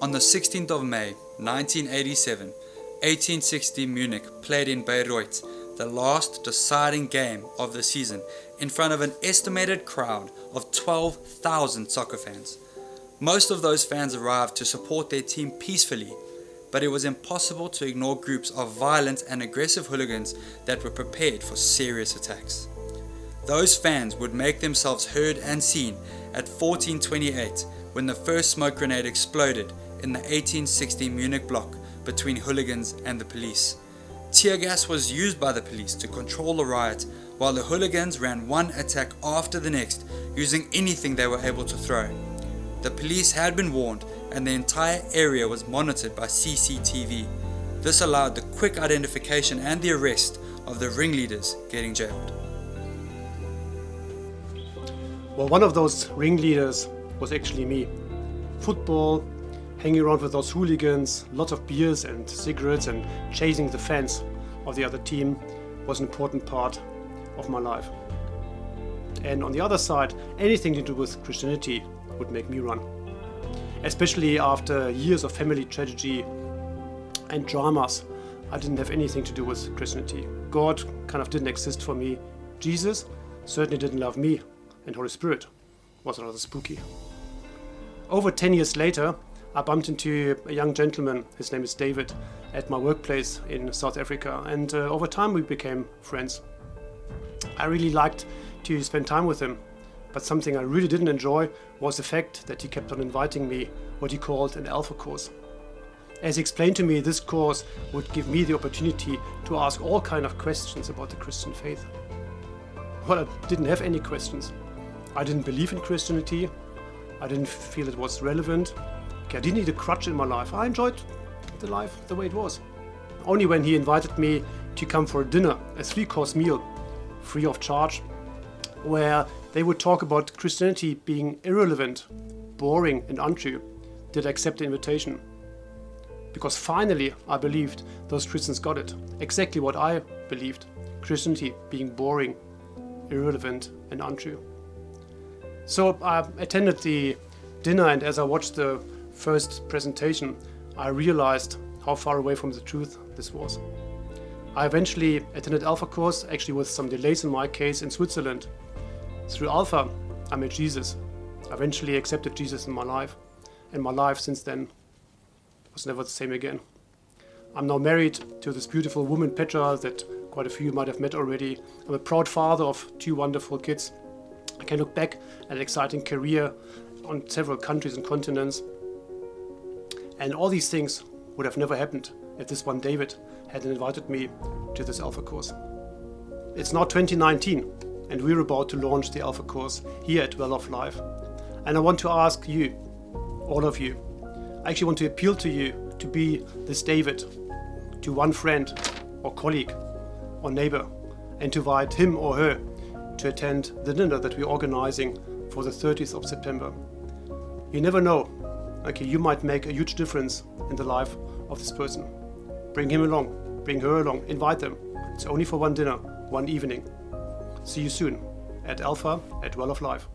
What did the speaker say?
On the 16th of May 1987, 1860 Munich played in Bayreuth, the last deciding game of the season, in front of an estimated crowd of 12,000 soccer fans. Most of those fans arrived to support their team peacefully, but it was impossible to ignore groups of violent and aggressive hooligans that were prepared for serious attacks. Those fans would make themselves heard and seen at 14:28 when the first smoke grenade exploded in the 1860 Munich block between hooligans and the police. Tear gas was used by the police to control the riot, while the hooligans ran one attack after the next, using anything they were able to throw. The police had been warned, and the entire area was monitored by CCTV. This allowed the quick identification and the arrest of the ringleaders getting jailed. Well, one of those ringleaders was actually me. Football, hanging around with those hooligans, lots of beers and cigarettes, and chasing the fans of the other team was an important part of my life. And on the other side, anything to do with Christianity would make me run. Especially after years of family tragedy and dramas, I didn't have anything to do with Christianity. God kind of didn't exist for me. Jesus certainly didn't love me, and Holy Spirit was rather spooky. Over 10 years later, I bumped into a young gentleman, his name is David, at my workplace in South Africa, and over time we became friends. I really liked to spend time with him, but something I really didn't enjoy was the fact that he kept on inviting me what he called an Alpha course. As he explained to me, this course would give me the opportunity to ask all kinds of questions about the Christian faith. Well, I didn't have any questions. I didn't believe in Christianity. I didn't feel it was relevant. I didn't need a crutch in my life. I enjoyed the life the way it was. Only when he invited me to come for a dinner, a 3-course meal, free of charge, where they would talk about Christianity being irrelevant, boring and untrue, did I accept the invitation. Because finally I believed those Christians got it. Exactly what I believed. Christianity being boring, irrelevant and untrue. So I attended the dinner, and as I watched the first presentation, I realized how far away from the truth this was. I eventually attended Alpha course, actually with some delays in my case, in Switzerland. Through Alpha, I met Jesus. I eventually accepted Jesus in my life, and my life since then was never the same again. I'm now married to this beautiful woman, Petra, that quite a few might have met already. I'm a proud father of 2 wonderful kids. I can look back at an exciting career on several countries and continents. And all these things would have never happened if this one David hadn't invited me to this Alpha course. It's now 2019, and we're about to launch the Alpha course here at Well of Life. And I want to ask you, all of you, I actually want to appeal to you to be this David, to one friend or colleague or neighbor, and to invite him or her to attend the dinner that we're organizing for the 30th of September. You never know. Okay, you might make a huge difference in the life of this person. Bring him along, bring her along, invite them. It's only for one dinner, one evening. See you soon at Alpha at Well of Life.